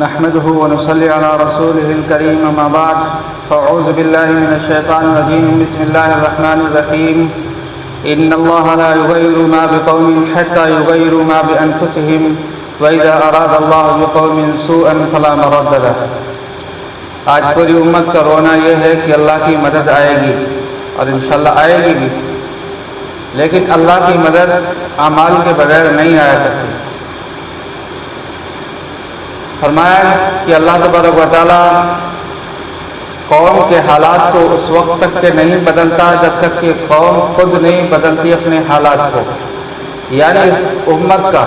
نحمده ونصلي على رسوله الكريم أما بعد فأعوذ بالله من الشيطان الرجيم بسم الله الرحمن الرحيم إن الله لا يغير ما بقوم حتى يغيروا ما بأنفسهم وإذا أراد الله بقوم سوءا فلا مرد له۔ آج پوری امت کا رونا یہ ہے کہ اللہ کی مدد آئے گی اور انشاءاللہ آئے گی بھی، لیکن اللہ کی مدد اعمال کے بغیر نہیں آیا کرتی۔ فرمایا کہ اللہ تبارک و تعالیٰ قوم کے حالات کو اس وقت تک کہ نہیں بدلتا جب تک کہ قوم خود نہیں بدلتی اپنے حالات کو، یعنی اس امت کا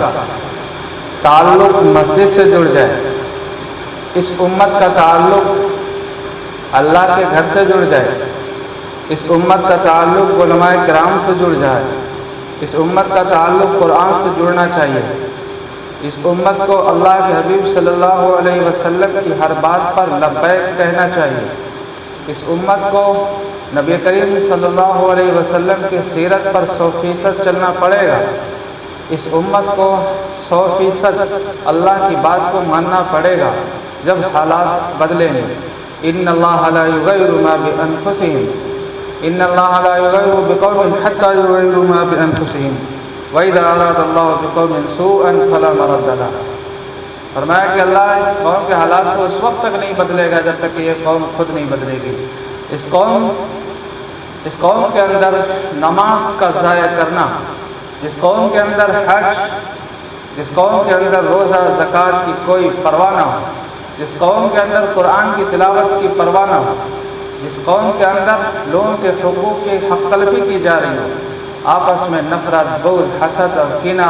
تعلق مسجد سے جڑ جائے، اس امت کا تعلق اللہ کے گھر سے جڑ جائے، اس امت کا تعلق علماء کرام سے جڑ جائے، اس امت کا تعلق قرآن سے جڑنا چاہیے، اس امت کو اللہ کے حبیب صلی اللہ علیہ وسلم کی ہر بات پر لبیک کہنا چاہیے، اس امت کو نبی کریم صلی اللہ علیہ وسلم کی سیرت پر 100% چلنا پڑے گا، اس امت کو 100% اللہ کی بات کو ماننا پڑے گا جب حالات بدلیں گے۔ ان اللہ لا یغیر ما بانفسهم ان اللہ لا یغیر بقوم حتى یغیروا ما بانفسهم وَإِذَا أَرَادَ اللَّهُ بِقَوْمٍ سُوءًا فَلَا مَرَدَّ لَهُ۔ فرمایا کہ اللہ اس قوم کے حالات کو اس وقت تک نہیں بدلے گا جب تک کہ یہ قوم خود نہیں بدلے گی۔ اس قوم کے اندر نماز کا ضائع کرنا، جس قوم کے اندر حج، جس قوم کے اندر روزہ زکوٰۃ کی کوئی پرواہ نہ ہو، جس قوم کے اندر قرآن کی تلاوت کی پرواہ نہ ہو، جس قوم کے اندر لوگوں کے حقوق کی حق طلبی کی جا رہی ہو، آپس میں نفرت، بغض، حسد اور کینہ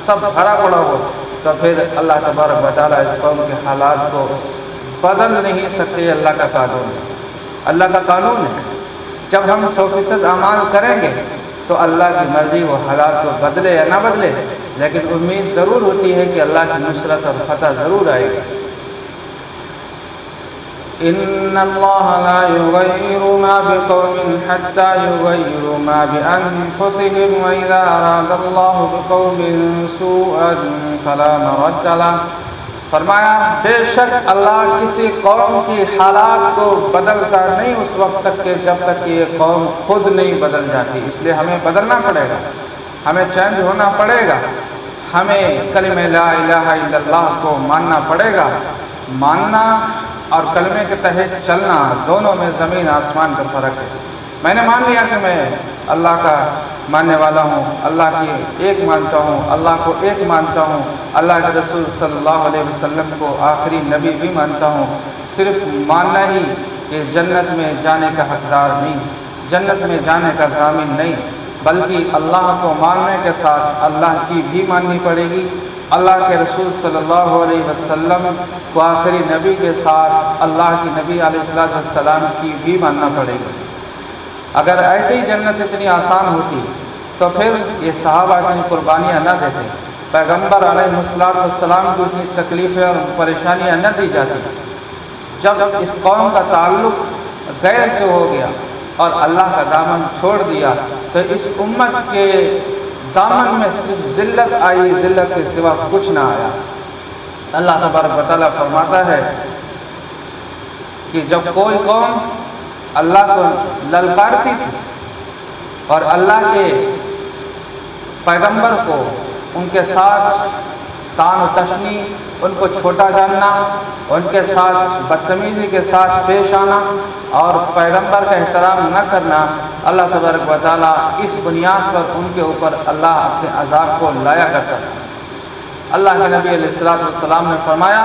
سب بھرا پڑا ہو، تو پھر اللہ تبارک و تعالیٰ اس قوم کے حالات کو بدل نہیں سکتے۔ اللہ کا قانون ہے، اللہ کا قانون ہے۔ جب ہم 100% اعمال کریں گے تو اللہ کی مرضی وہ حالات کو بدلے یا نہ بدلے، لیکن امید ضرور ہوتی ہے کہ اللہ کی نصرت اور فتح ضرور آئے گی۔ ان اللہ لا یغیر ما بقوم حتى یغیروا ما بانفسهم واذا اراد اللہ بقوم سوءا فلا مرد له۔ فرمایا بے شک اللہ کسی قوم کی حالات کو بدلتا نہیں اس وقت تک کہ جب تک کہ یہ قوم خود نہیں بدل جاتی۔ اس لیے ہمیں بدلنا پڑے گا، ہمیں چینج ہونا پڑے گا، ہمیں کلمہ لا الہ الا اللہ کو ماننا پڑے گا۔ ماننا اور کلمے کے تحت چلنا دونوں میں زمین آسمان کا فرق ہے۔ میں نے مان لیا کہ میں اللہ کا ماننے والا ہوں، اللہ کی ایک مانتا ہوں، اللہ کو ایک مانتا ہوں، اللہ کے رسول صلی اللہ علیہ وسلم کو آخری نبی بھی مانتا ہوں۔ صرف ماننا ہی کہ جنت میں جانے کا حقدار نہیں، جنت میں جانے کا ضامن نہیں، بلکہ اللہ کو ماننے کے ساتھ اللہ کی بھی ماننی پڑے گی، اللہ کے رسول صلی اللہ علیہ وسلم کو آخری نبی کے ساتھ اللہ کی نبی علیہ السلام کی بھی ماننا پڑے گی۔ اگر ایسے ہی جنت اتنی آسان ہوتی تو پھر یہ صحابہ اتنی قربانیاں نہ دیتے، پیغمبر علیہ السلام کو اتنی تکلیفیں اور پریشانیاں نہ دی جاتی۔ جب اس قوم کا تعلق غیر سے ہو گیا اور اللہ کا دامن چھوڑ دیا تو اس امت کے دامن میں صرف ذلت آئی، ذلت کے سوا کچھ نہ آیا۔ اللہ تبارک و تعالیٰ فرماتا ہے کہ جب کوئی قوم اللہ کو للکارتی تھی اور اللہ کے پیغمبر کو ان کے ساتھ طعن و تشنی، ان کو چھوٹا جاننا، ان کے ساتھ بدتمیزی کے ساتھ پیش آنا اور پیغمبر کا احترام نہ کرنا، اللہ تبارک و تعالیٰ اس بنیاد پر ان کے اوپر اللہ اپنے عذاب کو لایا کرتا ہے۔ اللہ کے نبی علیہ السلام نے فرمایا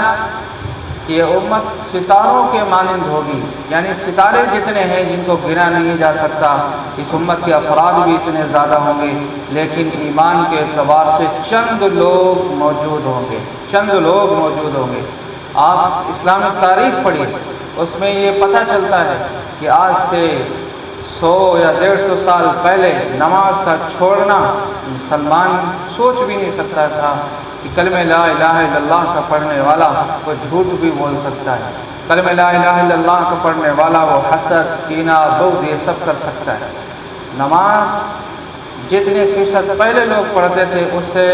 کہ یہ امت ستاروں کے مانند ہوگی، یعنی ستارے جتنے ہیں جن کو گنا نہیں جا سکتا، اس امت کے افراد بھی اتنے زیادہ ہوں گے، لیکن ایمان کے اعتبار سے چند لوگ موجود ہوں گے، چند لوگ موجود ہوں گے۔ آپ اسلامک تاریخ پڑھیے، اس میں یہ پتہ چلتا ہے کہ آج سے 100 یا 150 سال پہلے نماز کا چھوڑنا مسلمان سوچ بھی نہیں سکتا تھا کہ کلمہ لا الہ الا اللہ کا پڑھنے والا وہ جھوٹ بھی بول سکتا ہے، کلمہ لا الہ الا اللہ کا پڑھنے والا وہ حسد، کینہ، بغض یہ سب کر سکتا ہے۔ نماز جتنے فیصد پہلے لوگ پڑھتے تھے اس سے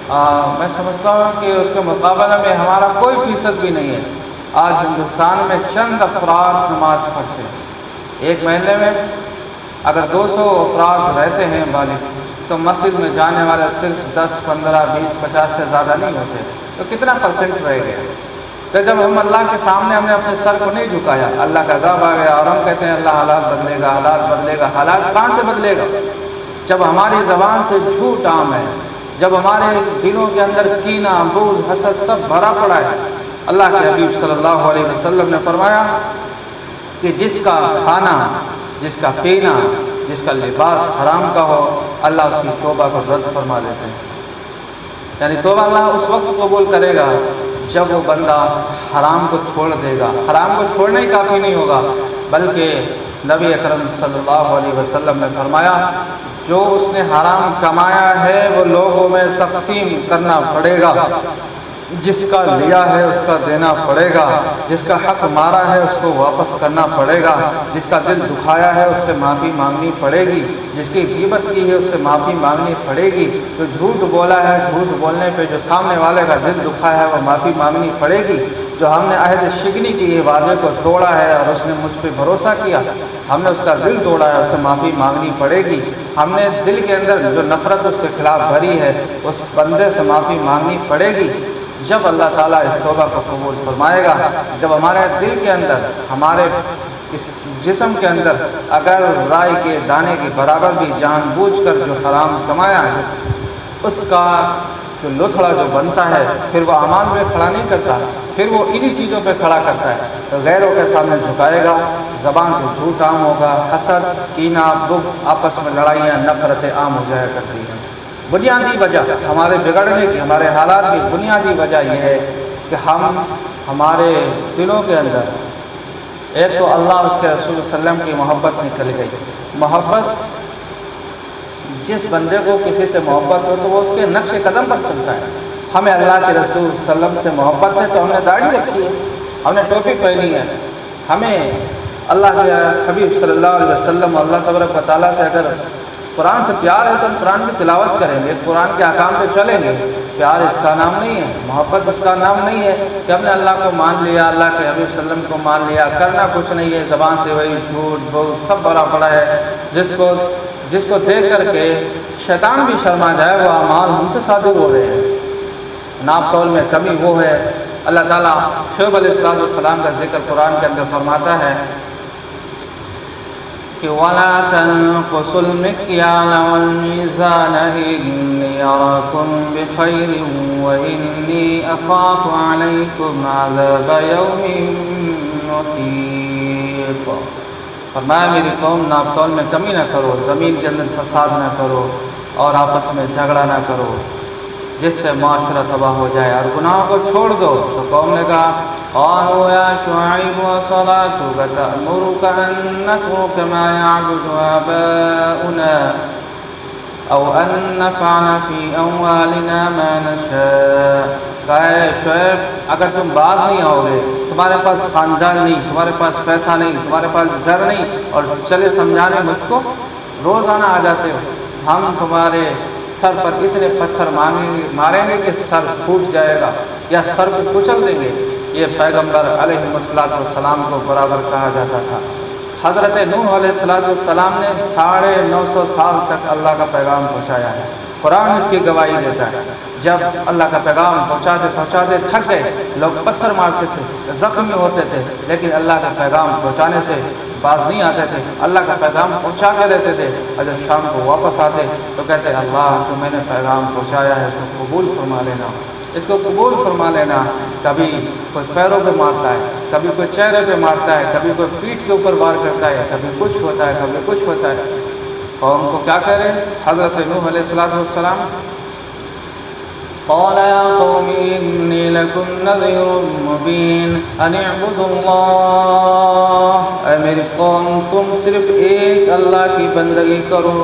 میں سمجھتا ہوں کہ اس کے مقابلے میں ہمارا کوئی فیصد بھی نہیں ہے۔ آج ہندوستان میں چند افراد نماز پڑھتے ہیں۔ ایک محلے میں اگر 200 افراد رہتے ہیں بالغ، تو مسجد میں جانے والے صرف 10، 15، 20، 50 سے زیادہ نہیں ہوتے، تو کتنا پرسنٹ رہ گیا؟ تو جب ہم اللہ کے سامنے ہم نے اپنے سر کو نہیں جھکایا، اللہ کا عذاب آ گیا اور ہم کہتے ہیں اللہ حالات بدلے گا، حالات بدلے گا۔ حالات کہاں سے بدلے گا؟ جب ہماری زبان سے جھوٹ عام ہے، جب ہمارے دلوں کے اندر کینہ، بغض، حسد سب بھرا پڑا ہے۔ اللہ کے حبیب صلی اللہ علیہ وسلم نے فرمایا کہ جس کا کھانا، جس کا پینا، جس کا لباس حرام کا ہو، اللہ اس کی توبہ کو رد فرما دیتے ہیں۔ یعنی توبہ اللہ اس وقت قبول کرے گا جب وہ بندہ حرام کو چھوڑ دے گا۔ حرام کو چھوڑنا ہی کافی نہیں ہوگا، بلکہ نبی اکرم صلی اللہ علیہ وسلم نے فرمایا جو اس نے حرام کمایا ہے وہ لوگوں میں تقسیم کرنا پڑے گا، جس کا لیا ہے اس کا دینا پڑے گا، جس کا حق مارا ہے اس کو واپس کرنا پڑے گا، جس کا دل دکھایا ہے اس سے معافی مانگنی پڑے گی، جس کی غیبت کی ہے اس سے معافی مانگنی پڑے گی، جو جھوٹ بولا ہے جھوٹ بولنے پہ جو سامنے والے کا دل دکھایا ہے وہ معافی مانگنی پڑے گی، جو ہم نے عہد شکنی کی وعدے کو توڑا ہے اور اس نے مجھ پہ بھروسہ کیا، ہم نے اس کا دل توڑا ہے، اسے معافی مانگنی پڑے گی، ہم نے دل کے اندر جو نفرت اس کے خلاف بھری ہے اس بندے سے معافی مانگنی پڑے گی۔ جب اللہ تعالیٰ اس توبہ کو قبول فرمائے گا، جب ہمارے دل کے اندر، ہمارے اس جسم کے اندر اگر رائی کے دانے کے برابر بھی جان بوجھ کر جو حرام کمایا ہے اس کا جو لتھڑا جو بنتا ہے، پھر وہ اعمال میں کھڑا نہیں کرتا، پھر وہ انہی چیزوں پہ کھڑا کرتا ہے، تو غیروں کے سامنے جھکائے گا، زبان سے جھوٹ عام ہوگا، حسد، کینہ، بغض، آپس میں لڑائیاں، نفرتیں عام ہو جایا کرتی ہیں۔ بنیادی وجہ ہمارے بگڑنے کی، ہمارے حالات کی بنیادی وجہ یہ ہے کہ ہمارے دلوں کے اندر ایک تو اللہ اس کے رسول صلی اللہ علیہ وسلم کی محبت نکل گئی۔ محبت، جس بندے کو کسی سے محبت ہو تو وہ اس کے نقش قدم پر چلتا ہے۔ ہمیں اللہ کے رسول صلی اللہ علیہ وسلم سے محبت ہے تو ہم نے داڑھی رکھی ہے، ہم نے ٹوپی پہنی ہے، ہمیں اللہ کے حبیب صلی اللہ علیہ وسلم اور اللہ تبارک و تعالیٰ سے اگر قرآن سے پیار ہے تو ہم قرآن کی تلاوت کریں گے، قرآن کے احکام پہ چلیں گے۔ پیار اس کا نام نہیں ہے، محبت اس کا نام نہیں ہے کہ ہم نے اللہ کو مان لیا، اللہ کے حبیب صلی اللہ علیہ وسلم کو مان لیا، کرنا کچھ نہیں ہے، زبان سے وہی جھوٹ بغض سب بھرا پڑا ہے، جس کو دیکھ کر کے شیطان بھی شرما جائے وہ اعمال ہم سے صادر ہو رہے ہیں۔ ناپ تول میں کمی وہ ہے۔ اللہ تعالیٰ شعیب علیہ السلام کا ذکر قرآن کے اندر فرماتا ہے کہ وَلَا تَنْقُصُوا الْمِكْيَالَ وَالْمِيزَانَ إِنِّي أَرَاكُمْ بِخَيْرٍ وَإِنِّي أَخَافُ عَلَيْكُمْ عَذَابَ يَوْمٍ مُحِيطٍ۔ فرمایا میری قوم ناپ تول میں کمی نہ کرو، زمین کے اندر فساد نہ کرو اور آپس میں جھگڑا نہ کرو جس سے معاشرہ تباہ ہو جائے، اور گناہوں کو چھوڑ دو۔ تو قوم نے کہا قالوا یا شعیب وصلاتک تأمرک ان نترک ما یعبد آباؤنا او ان نفعل فی اموالنا ما نشاء۔ کہا اے شعیب اگر تم باز نہیں آؤ گے، تمہارے پاس خاندان نہیں، تمہارے پاس پیسہ نہیں، تمہارے پاس گھر نہیں، اور چلے سمجھانے مجھ کو روزانہ آ جاتے ہو، ہم تمہارے سر پر اتنے پتھر ماریں گے کہ سر پھوٹ جائے گا یا سر کو کچل دیں گے۔ یہ پیغمبر علیہ السلام کو برابر کہا جاتا تھا۔ حضرت نوح علیہ السلام نے 950 سال تک اللہ کا پیغام پہنچایا ہے۔ قرآن اس کی گواہی دیتا ہے، جب اللہ کا پیغام پہنچاتے تھک گئے، لوگ پتھر مارتے تھے، زخمی ہوتے تھے، لیکن اللہ کا پیغام پہنچانے سے باز نہیں آتے تھے، اللہ کا پیغام پہنچا کے لیتے تھے، اور جب شام کو واپس آتے تو کہتے اللہ تو میں نے پیغام پہنچایا ہے، اس کو قبول فرما لینا، اس کو قبول فرما لینا۔ کبھی کوئی پیروں پہ مارتا ہے، کبھی کوئی چہرے پہ مارتا ہے، کبھی کوئی پیٹھ کے اوپر وار کرتا ہے، کبھی کچھ ہوتا ہے، کبھی کچھ ہوتا ہے۔ قوم کو کیا کہہ رہے ہیں؟ حضرت نوح علیہ السلام قال یا قوم انی لکم نذیر مبین ان اعبدوا اللہ، اے میری قوم تم صرف ایک اللہ کی بندگی کرو،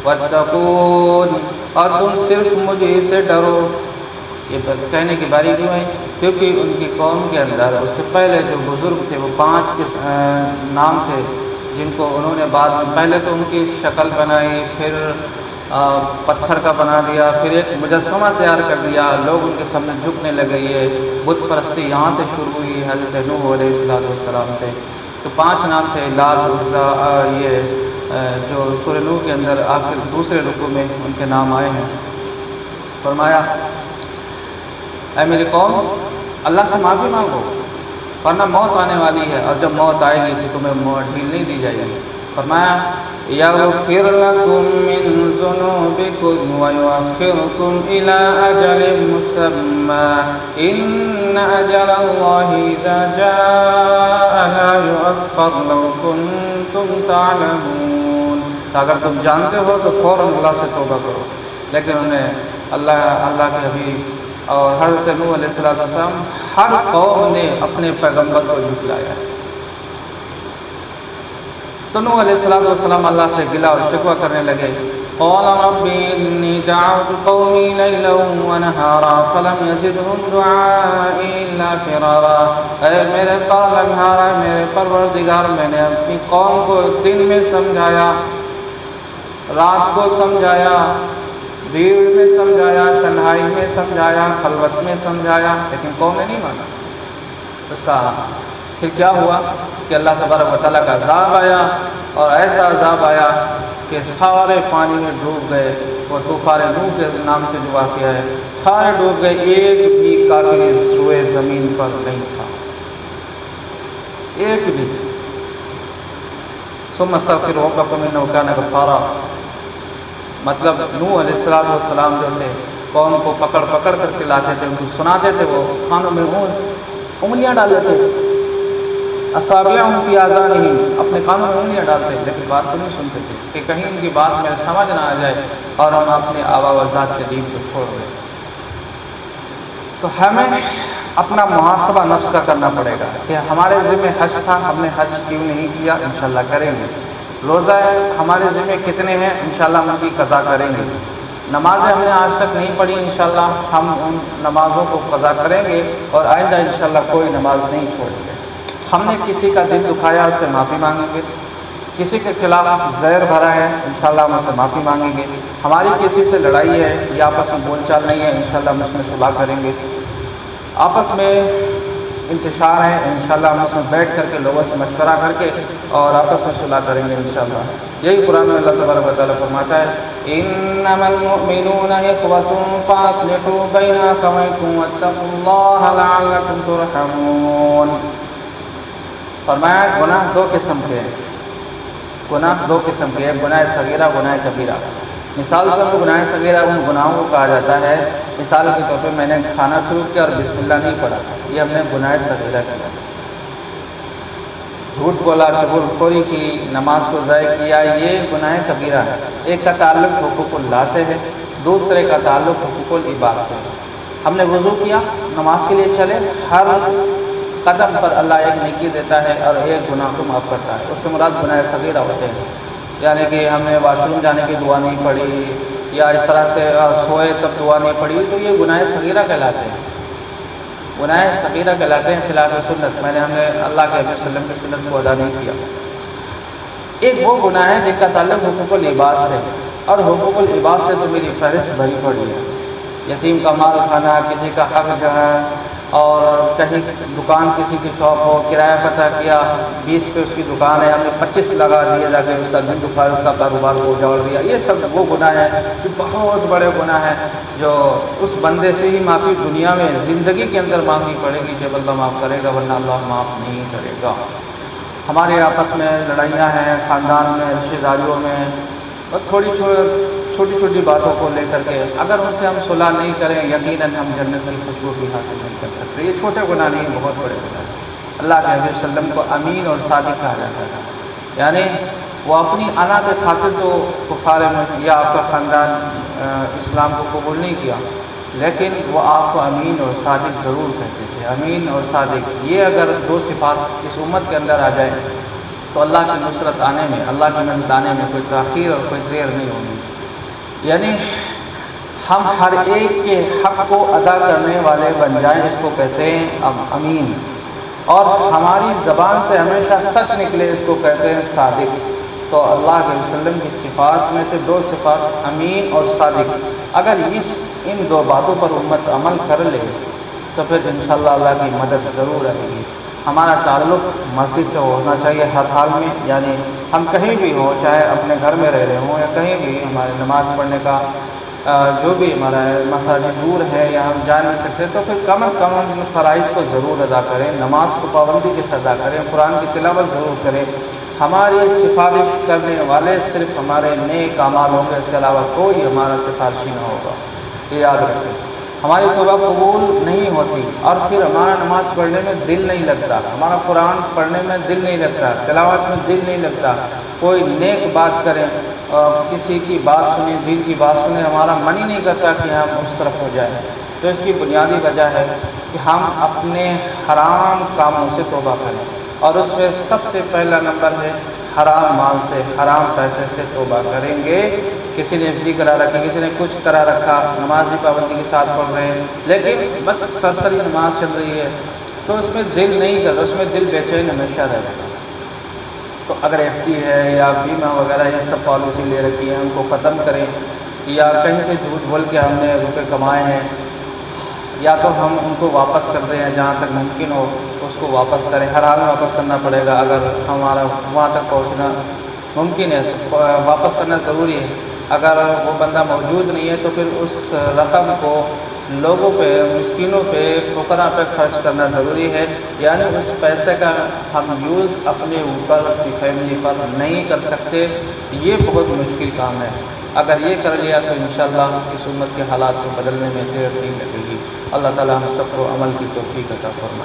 واتقون، اور تم صرف مجھے سے ڈرو۔ یہ کہنے کی باری کیوں ہے؟ کیونکہ ان کی قوم کے اندر اس سے پہلے جو بزرگ تھے وہ 5 کے نام تھے جن کو انہوں نے بعد میں پہلے تو ان کی شکل بنائی، پھر پتھر کا بنا دیا، پھر ایک مجسمہ تیار کر دیا، لوگ ان کے سامنے جھکنے لگے۔ یہ بت پرستی یہاں سے شروع ہوئی حضرت نوح علیہ السلام سے۔ تو 5 نام تھے، لات، عزا، یہ جو سورہ نوح کے اندر آخر دوسرے رکوع میں ان کے نام آئے ہیں۔ فرمایا اے میری قوم، اللہ سے معافی مانگو ورنہ موت آنے والی ہے، اور جب موت آئے گی تو تمہیں ڈھیل نہیں دی جائے گی۔ فرمایا یغفر لکم من ذنوبکم ویؤخرکم الی اجل مسمی ان اجل اللہ اذا جاء لا یؤخر لو کنتم تعلمون۔ اگر تم جانتے ہو تو فوراً اللہ سے توبہ کرو، لیکن انہیں اللہ کے حبیب اور حضرت نوح علیہ السلام ہر قوم نے اپنے پیغمبر کو جھٹلایا ہے۔ تو نوح علیہ السلام اللہ سے گلہ اور شکوہ کرنے لگے۔ قال رب انی دعوت قومی لیلا ونہارا فلم یزدہم دعائی الا فرارا۔ اے میرے پالنہارا، میرے پروردگار، میں نے اپنی قوم کو دن میں سمجھایا، رات کو سمجھایا، بھیڑ میں سمجھایا، تنہائی میں سمجھایا، خلوت میں سمجھایا، لیکن قوم نے نہیں مانا۔ اس کا پھر کیا ہوا کہ اللہ تبارک و تعالیٰ کا عذاب آیا، اور ایسا عذاب آیا کہ سارے پانی میں ڈوب گئے۔ وہ طوفان نوح کے نام سے جو واقعہ ہے، سارے ڈوب گئے، ایک بھی کافر اس روئے زمین پر نہیں تھا، ایک بھی۔ ثم استغفروا ربکم انہ کان غفارا۔ مطلب نوح علیہ السلام جو تھے، قوم کو پکڑ پکڑ کر کے لاتے تھے، ان کو سناتے تھے، وہ کانوں میں انگلیاں ڈال لیتے تھے، اصابعہم فی آذانہم، اپنے کانوں میں انگلیاں ڈالتے، لیکن بات کو نہیں سنتے تھے کہ کہیں ان کی بات میں سمجھ نہ آ جائے اور ہم اپنے آبا و اجداد کے دین کو چھوڑ دیں۔ تو ہمیں اپنا محاسبہ نفس کا کرنا پڑے گا کہ ہمارے ذمہ حج تھا، ہم نے حج کیوں نہیں کیا، انشاءاللہ کریں گے۔ روزہ ہمارے ذمہ کتنے ہیں، انشاءاللہ ہم کی قضا کریں گے۔ نمازیں ہم نے آج تک نہیں پڑھی، انشاءاللہ ہم ان نمازوں کو قضا کریں گے، اور آئندہ انشاءاللہ کوئی نماز نہیں چھوڑیں گے۔ ہم نے کسی کا دل دکھایا، اس سے معافی مانگیں گے۔ کسی کے خلاف زہر بھرا ہے، انشاءاللہ ہم اس سے معافی مانگیں گے۔ ہماری کسی سے لڑائی ہے یا آپس میں بول چال نہیں ہے، انشاءاللہ ہم اس میں صلح کریں گے۔ آپس میں انتشار ہے، انشاءاللہ ہم اس میں بیٹھ کر کے لوگوں سے مشورہ کر کے اور آپس میں صلح کریں گے انشاءاللہ۔ یہی قرآن میں اللہ تبارک و تعالیٰ فرماتا ہے انما المؤمنون اخوة فاصلحوا بین اخویکم واتقوا اللہ لعلکم ترحمون۔ فرمایا گناہ 2 قسم کے ہیں، گناہ 2 قسم کے ہیں، گناہ صغیرہ، گناہ کبیرہ۔ مثال سے گناہ صغیرہ ان گناہوں کو کہا جاتا ہے، مثال کے طور پہ میں نے کھانا شروع کیا اور بسم اللہ نہیں پڑھا، یہ ہم نے گناہ صغیرہ کیا۔ جھوٹ بولا، چغل خوری کی، نماز کو ضائع کیا، یہ گناہ کبیرہ ہے۔ ایک کا تعلق حقوق اللہ سے ہے، دوسرے کا تعلق حقوق العباد سے ہے۔ ہم نے وضو کیا، نماز کے لیے چلے، ہر قدم پر اللہ ایک نیکی دیتا ہے اور ایک گناہ کو معاف کرتا ہے، اس سے مراد گناہ صغیرہ ہوتے ہیں۔ یعنی کہ ہم نے واش روم جانے کی دعا نہیں پڑھی، یا اس طرح سے سوئے تب دعا نہیں پڑھی، تو یہ گناہ صغیرہ کہلاتے ہیں، گناہ صغیرہ کہلاتے ہیں خلاف سنت۔ ہم نے اللہ کے حبیب صلی اللہ علیہ وسلم کی سنت کو ادا نہیں کیا۔ ایک وہ گناہ ہے جن کا تعلق حقوق العباد سے، اور حقوق العباد سے تو میری فہرست بھری پڑی ہے۔ یتیم کا مال کھانا، کسی کا حق جو ہے، اور کہیں دکان کسی کی شاپ ہو، کرایہ پتہ کیا، 20 پہ اس کی دکان ہے، ہم نے 25 لگا دیا، جا کے اس کا دل دکھایا، اس کا کاروبار کو اجاڑ دیا۔ یہ سب وہ گناہ ہے جو بہت بڑے گناہ ہیں، جو اس بندے سے ہی معافی دنیا میں زندگی کے اندر مانگنی پڑے گی جب اللہ معاف کرے گا، ورنہ اللہ معاف نہیں کرے گا۔ ہمارے آپس میں لڑائیاں ہیں، خاندان میں، رشتہ داریوں میں، اور چھوٹی چھوٹی باتوں کو لے کر کے اگر ان سے ہم صلح نہیں کریں، یقیناً ہم جنت کی خوشبو بھی حاصل نہیں کر سکتے۔ یہ چھوٹے گناہ نہیں، بہت بڑے گناہ ہیں۔ اللہ کے حبیب صلی اللہ علیہ وسلم کو امین اور صادق کہا جاتا تھا، یعنی وہ اپنی انا کے خاطر تو کفار یا آپ کا خاندان اسلام کو قبول نہیں کیا، لیکن وہ آپ کو امین اور صادق ضرور کہتے تھے۔ امین اور صادق، یہ اگر 2 صفات اس امت کے اندر آ جائیں تو اللہ کی نصرت آنے میں، اللہ کی مدد آنے میں کوئی تاخیر اور کوئی دیر نہیں ہوگی۔ یعنی ہم ہر ایک کے حق کو ادا کرنے والے بن جائیں، اس کو کہتے ہیں امین، اور ہماری زبان سے ہمیشہ سچ نکلے، اس کو کہتے ہیں صادق۔ تو اللہ کے وسلم کی صفات میں سے 2 صفات امین اور صادق، اگر ان 2 باتوں پر امت عمل کر لے تو پھر انشاءاللہ اللہ کی مدد ضرور رہے گی۔ ہمارا تعلق مسجد سے ہونا چاہیے ہر حال میں، یعنی ہم کہیں بھی ہوں، چاہے اپنے گھر میں رہ رہے ہوں یا کہیں بھی، ہمارے نماز پڑھنے کا جو بھی ہمارا مساجد دور ہے یا ہم جا نہیں سکتے تو پھر کم از کم ہم فرائض کو ضرور ادا کریں، نماز کو پابندی کے ساتھ ادا کریں، قرآن کی تلاوت ضرور کریں۔ ہماری سفارش کرنے والے صرف ہمارے نیک اعمال ہوں گے، اس کے علاوہ کوئی ہمارا سفارشی نہ ہوگا، یہ یاد رکھیں۔ ہماری توبہ قبول نہیں ہوتی اور پھر ہمارا نماز پڑھنے میں دل نہیں لگتا، ہمارا قرآن پڑھنے میں دل نہیں لگتا، تلاوت میں دل نہیں لگتا، کوئی نیک بات کریں، کسی کی بات سنیں، دین کی بات سنیں، ہمارا من ہی نہیں کرتا کہ ہم اس طرف ہو جائیں۔ تو اس کی بنیادی وجہ ہے کہ ہم اپنے حرام کاموں سے توبہ کریں، اور اس میں سب سے پہلا نمبر ہے حرام مال سے، حرام پیسے سے توبہ کریں گے۔ کسی نے FD کرا رکھی، کسی نے کچھ کرا رکھا، نماز بھی پابندی کے ساتھ پڑھ رہے ہیں لیکن بس سرسری نماز چل رہی ہے تو اس میں دل نہیں کرتا، اس میں دل بے چین ہمیشہ رہتا ہے۔ تو اگر FD ہے یا بیمہ وغیرہ یہ سب پالیسی لے رکھی ہے، ان کو ختم کریں، یا کہیں سے جھوٹ بول کے ہم نے روپے کمائے ہیں یا تو ہم ان کو واپس کر دیں، جہاں تک ممکن ہو اس کو واپس کریں، ہر حال میں واپس کرنا پڑے گا، اگر ہمارا وہاں تک پہنچنا ممکن ہے تو واپس کرنا ضروری ہے۔ اگر وہ بندہ موجود نہیں ہے تو پھر اس رقم کو لوگوں پہ، مسکینوں پہ، فقراء پہ خرچ کرنا ضروری ہے، یعنی اس پیسے کا ہم یوز اپنے اوپر، اپنی فیملی پر نہیں کر سکتے، یہ بہت مشکل کام ہے۔ اگر یہ کر لیا تو انشاءاللہ اس امت کے حالات کو بدلنے میں دیر نہیں لگے گی۔ اللہ تعالی ہم سب کو عمل کی توفیق عطا فرمائے۔